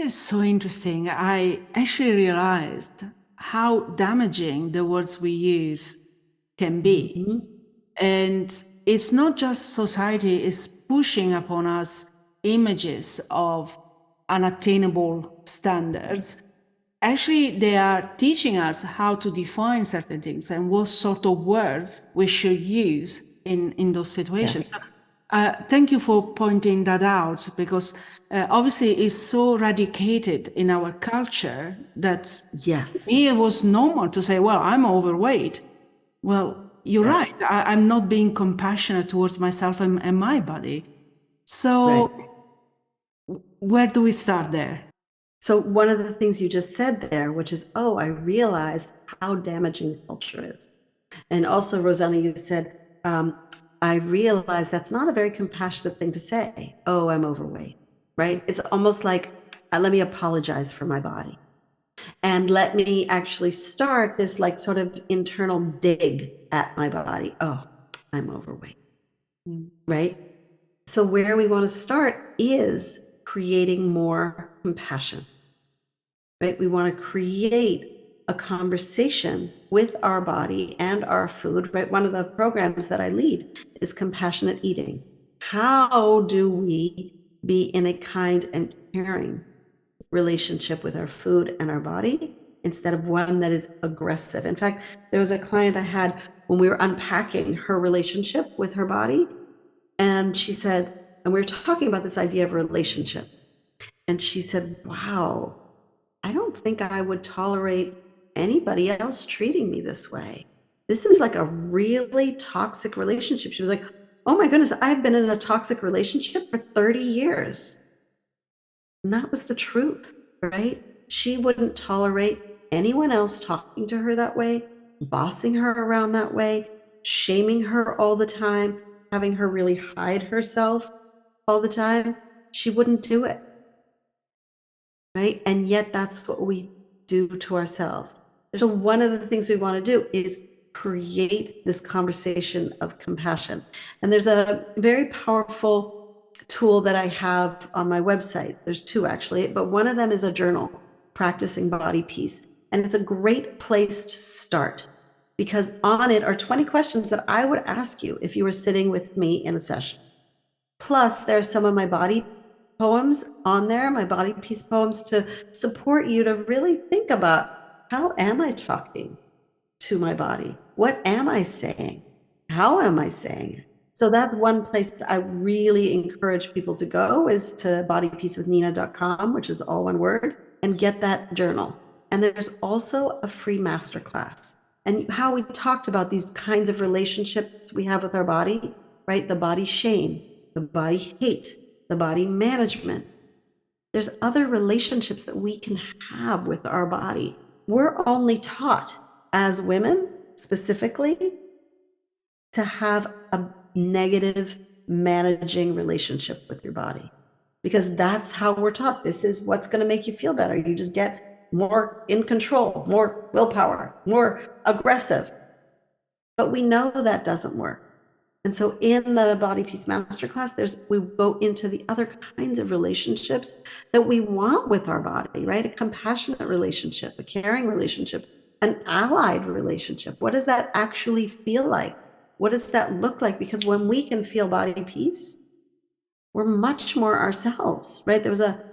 It's so interesting. I actually realized how damaging the words we use can be. Mhm. And it's not just society is pushing upon us images of unattainable standards. Actually, they are teaching us how to define certain things and what sort of words we should use in those situations. Yes. Thank you for pointing that out, because obviously it's so radicated in our culture that to Yes. me it was normal to say, well, I'm overweight. Well, you're Yeah. right. I'm not being compassionate towards myself and my body. Right. So where do we start there? So one of the things you just said there, which is, oh, I realized how damaging the culture is. And also, Rosanna, you said, I realize that's not a very compassionate thing to say. Oh, I'm overweight, right? It's almost like, let me apologize for my body. And let me actually start this like sort of internal dig at my body. Oh, I'm overweight, right? So, where we want to start is creating more compassion, right? We want to create a conversation with our body and our food, right? One of the programs that I lead is compassionate eating. How do we be in a kind and caring relationship with our food and our body instead of one that is aggressive? In fact, there was a client I had when we were unpacking her relationship with her body, and she said, and we were talking about this idea of relationship. And she said, wow, I don't think I would tolerate anybody else treating me this way. This is like a really toxic relationship. She was like, oh my goodness, I've been in a toxic relationship for 30 years. And that was the truth, right? She wouldn't tolerate anyone else talking to her that way, bossing her around that way, shaming her all the time, having her really hide herself all the time. She wouldn't do it, right? And yet that's what we do to ourselves. So There's one of the things we want to do is create this conversation of compassion. And there's a very powerful tool that I have on my website. There's two actually, but one of them is a journal, Practicing Body Peace. And it's a great place to start because on it are 20 questions that I would ask you if you were sitting with me in a session. Plus, there's some of my body poems on there, my body peace poems, to support you to really think about, how am I talking to my body? What am I saying? How am I saying it? So that's one place I really encourage people to go, is to bodypeacewithnina.com, which is all one word, and get that journal. And there's also a free masterclass. And how we talked about these kinds of relationships we have with our body, right? The body shame, the body hate, the body management. There's other relationships that we can have with our body. We're only taught as women specifically to have a negative managing relationship with your body, because that's how we're taught. This is what's going to make you feel better. You just get more in control, more willpower, more aggressive. But we know that doesn't work. And so in the Body Peace Masterclass, we go into the other kinds of relationships that we want with our body, right? A compassionate relationship, a caring relationship, an allied relationship. What does that actually feel like? What does that look like? Because when we can feel body peace, we're much more ourselves, right? There was a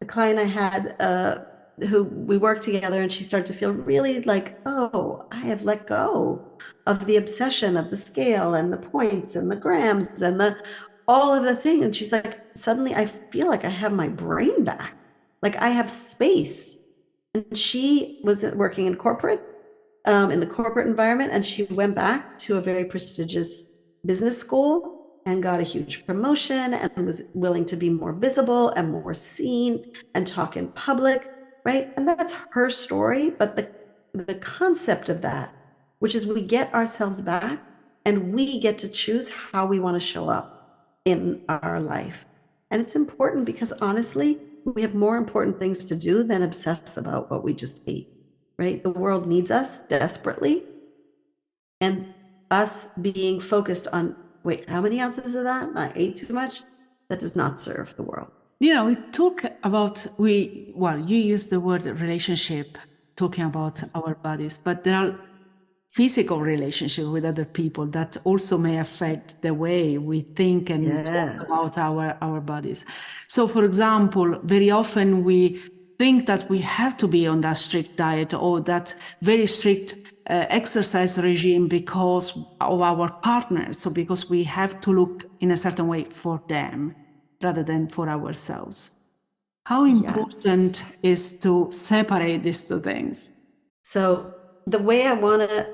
client I had who we worked together, and she started to feel really like, oh, I have let go of the obsession of the scale and the points and the grams and the all of the things. And she's like, suddenly I feel like I have my brain back, like I have space. And she was working in the corporate environment, and she went back to a very prestigious business school and got a huge promotion and was willing to be more visible and more seen and talk in public, right? And that's her story. But the concept of that, which is we get ourselves back and we get to choose how we want to show up in our life. And it's important because honestly, we have more important things to do than obsess about what we just ate, right? The world needs us desperately. And us being focused on, wait, how many ounces of that? I ate too much. That does not serve the world. We talk about, you use the word relationship, talking about our bodies, but there are physical relationships with other people that also may affect the way we think and talk about our bodies. So, for example, very often we think that we have to be on that strict diet or that very strict exercise regime because of our partners, so because we have to look in a certain way for them rather than for ourselves. How important is to separate these two things? So the way I want to,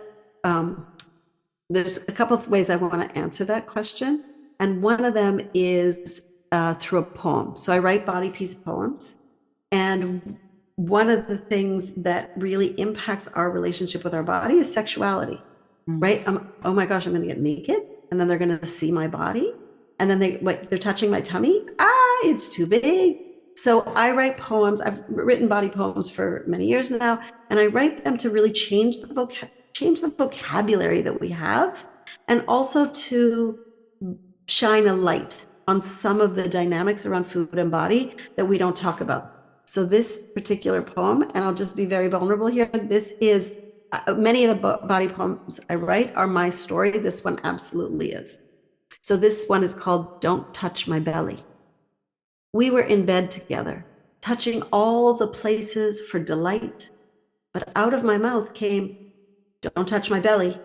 there's a couple of ways I want to answer that question. And one of them is through a poem. So I write body piece poems. And one of the things that really impacts our relationship with our body is sexuality, right? Oh my gosh, I'm going to get naked. And then they're going to see my body. And then they're touching my tummy. It's too big. So I write poems. I've written body poems for many years now, and I write them to really change the vocabulary that we have, and also to shine a light on some of the dynamics around food and body that we don't talk about. So this particular poem, and I'll just be very vulnerable here, this is, many of the body poems I write are my story. This one absolutely is. So this one is called Don't Touch My Belly. We were in bed together, touching all the places for delight, but out of my mouth came, "Don't touch my belly,"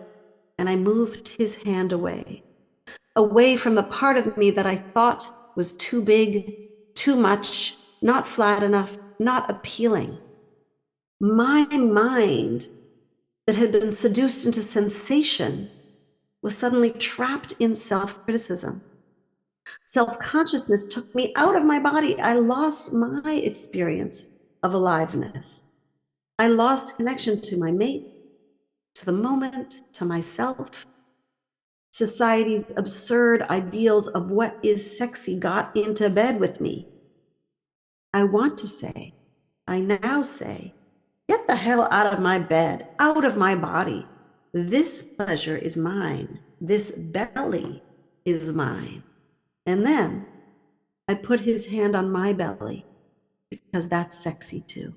and I moved his hand away from the part of me that I thought was too big, too much, not flat enough, not appealing. My mind that had been seduced into sensation was suddenly trapped in self-criticism. Self-consciousness took me out of my body. I lost my experience of aliveness. I lost connection to my mate, to the moment, to myself. Society's absurd ideals of what is sexy got into bed with me. I now say, get the hell out of my bed, out of my body. This pleasure is mine. This belly is mine. And then I put his hand on my belly because that's sexy too.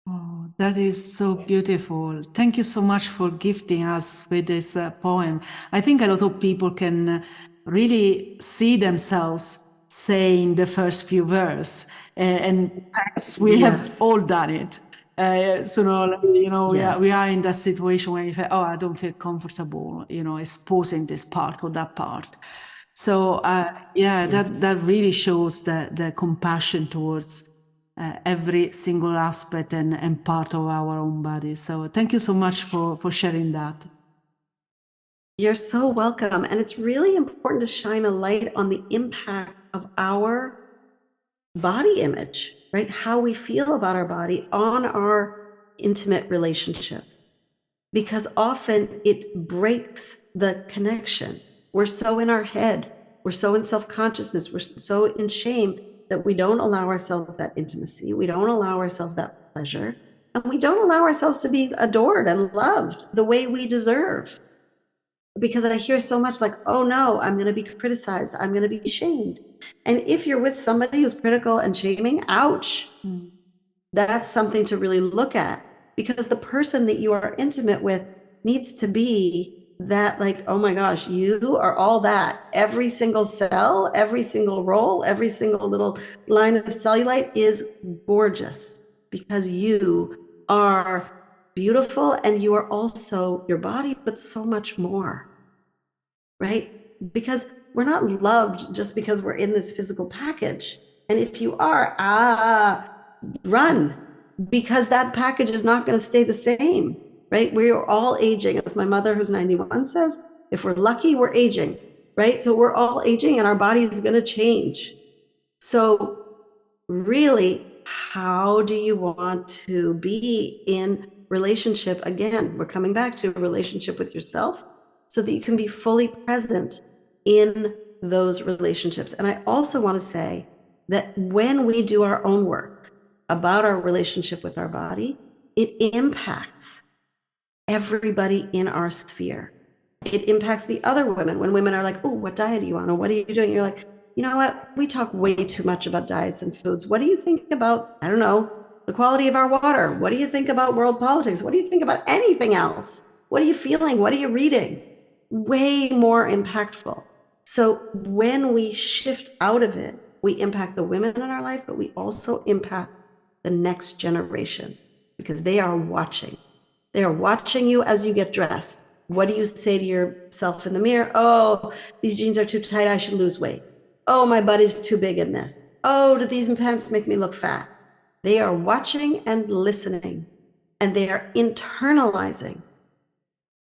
Oh, that is so beautiful. Thank you so much for gifting us with this poem. I think a lot of people can really see themselves saying the first few verses, and perhaps we have all done it. We are in that situation where you say, "Oh, I don't feel comfortable," exposing this part or that part. So, that really shows the compassion towards every single aspect and part of our own body. So thank you so much for sharing that. You're so welcome. And it's really important to shine a light on the impact of our body image, right? How we feel about our body on our intimate relationships. Because often it breaks the connection. We're so in our head, we're so in self-consciousness, we're so in shame that we don't allow ourselves that intimacy, we don't allow ourselves that pleasure, and we don't allow ourselves to be adored and loved the way we deserve. Because I hear so much like, oh no, I'm going to be criticized, I'm going to be shamed. And if you're with somebody who's critical and shaming, ouch, that's something to really look at, because the person that you are intimate with needs to be that, like, oh my gosh, you are all that. Every single cell, every single roll, every single little line of cellulite is gorgeous because you are beautiful and you are also your body, but so much more, right? Because we're not loved just because we're in this physical package. And if you are, run, because that package is not going to stay the same, right? We are all aging. As my mother, who's 91, says, if we're lucky, we're aging, right? So we're all aging and our body is going to change. So really, how do you want to be in relationship? Again, we're coming back to a relationship with yourself so that you can be fully present in those relationships. And I also want to say that when we do our own work about our relationship with our body, it impacts everybody in our sphere. It impacts the other women. When women are like, oh, what diet are you on? Or what are you doing? You're like, you know what? We talk way too much about diets and foods. What do you think about, I don't know, the quality of our water? What do you think about world politics? What do you think about anything else? What are you feeling? What are you reading? Way more impactful. So when we shift out of it, we impact the women in our life, but we also impact the next generation because they are watching. They are watching you as you get dressed. What do you say to yourself in the mirror? Oh, these jeans are too tight. I should lose weight. Oh, my butt is too big in this. Oh, do these pants make me look fat? They are watching and listening, and they are internalizing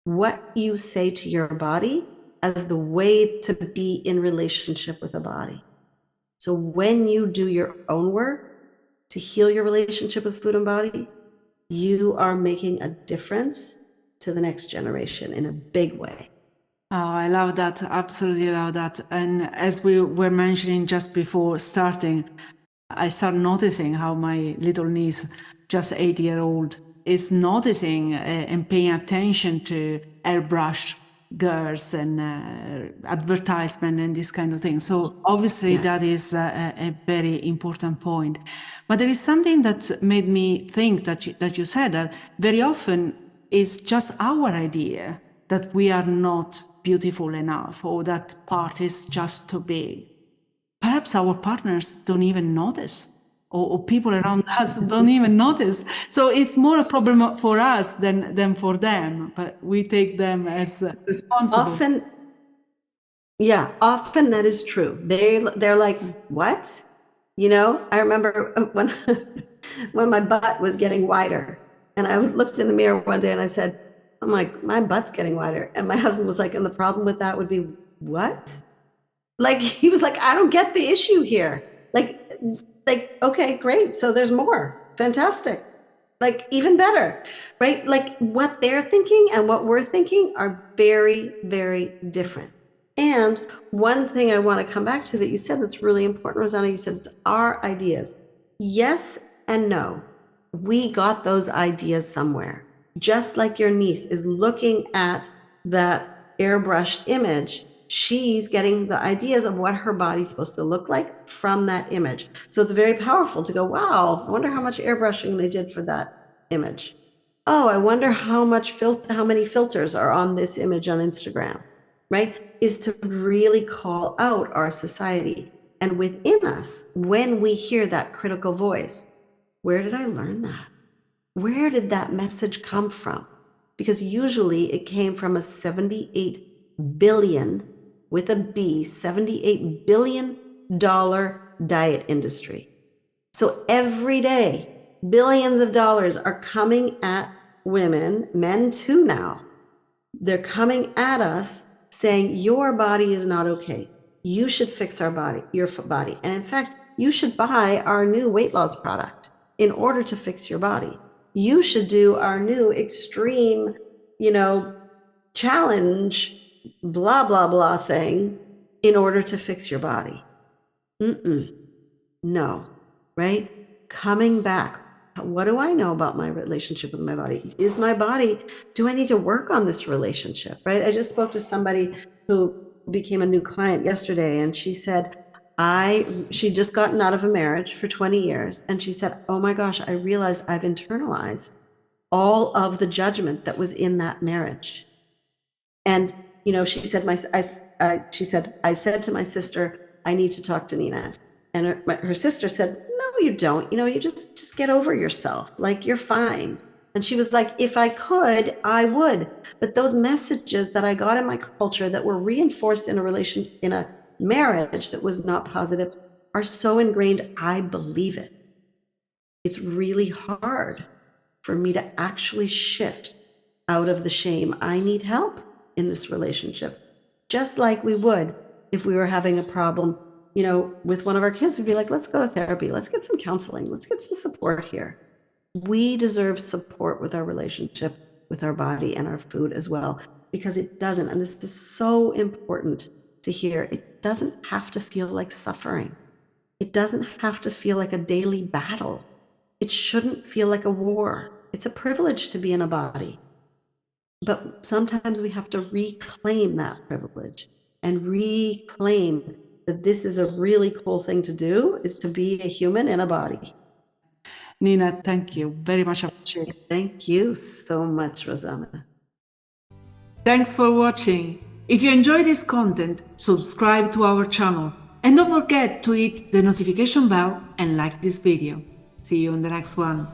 what you say to your body as the way to be in relationship with a body. So when you do your own work to heal your relationship with food and body, you are making a difference to the next generation in a big way. Oh, I love that. Absolutely love that. And as we were mentioning just before starting, I started noticing how my little niece, just 8-year-old, is noticing and paying attention to airbrushed girls and advertisement and this kind of thing. So obviously that is a very important point. But there is something that made me think that you said that very often is just our idea that we are not beautiful enough or that part is just too big. Perhaps our partners don't even notice, or people around us don't even notice. So it's more a problem for us than for them, but we take them as responsible. Often that is true. They're like, what? You know, I remember when when my butt was getting wider, and I looked in the mirror one day and I said, I'm like, my butt's getting wider. And my husband was like, and the problem with that would be what? Like, he was like, I don't get the issue here. Like, okay, great. So there's more. Fantastic. Like, even better, right? Like, what they're thinking and what we're thinking are very, very different. And one thing I want to come back to that you said that's really important, Rosanna, you said it's our ideas. Yes and no. We got those ideas somewhere. Just like your niece is looking at that airbrushed image, she's getting the ideas of what her body's supposed to look like from that image. So it's very powerful to go, wow, I wonder how much airbrushing they did for that image. Oh, I wonder how many filters are on this image on Instagram, right? Is to really call out our society. And within us, when we hear that critical voice, where did I learn that? Where did that message come from? Because usually it came from a 78 billion, with a B, $78 billion diet industry. So every day, billions of dollars are coming at women, men too now. They're coming at us saying, your body is not okay. You should fix your body. And in fact, you should buy our new weight loss product in order to fix your body. You should do our new extreme, challenge, blah, blah, blah thing in order to fix your body. No, right? Coming back. What do I know about my relationship with my body? Do I need to work on this relationship, right? I just spoke to somebody who became a new client yesterday, and she said, she'd just gotten out of a marriage for 20 years. And she said, oh my gosh, I realized I've internalized all of the judgment that was in that marriage. And, she said, I said to my sister, I need to talk to Nina. And her sister said, no, you don't. You just get over yourself. Like, you're fine. And she was like, if I could, I would. But those messages that I got in my culture that were reinforced in a marriage that was not positive are so ingrained, I believe it. It's really hard for me to actually shift out of the shame. I need help in this relationship, just like we would if we were having a problem, with one of our kids. We'd be like, let's go to therapy. Let's get some counseling. Let's get some support here. We deserve support with our relationship with our body and our food as well, because it doesn't, and this is so important to hear, it doesn't have to feel like suffering. It doesn't have to feel like a daily battle. It shouldn't feel like a war. It's a privilege to be in a body. But sometimes we have to reclaim that privilege and reclaim that this is a really cool thing to do, is to be a human in a body. Nina, thank you. Very much appreciated. Thank you so much, Rosanna. Thanks for watching. If you enjoy this content, subscribe to our channel and don't forget to hit the notification bell and like this video. See you in the next one.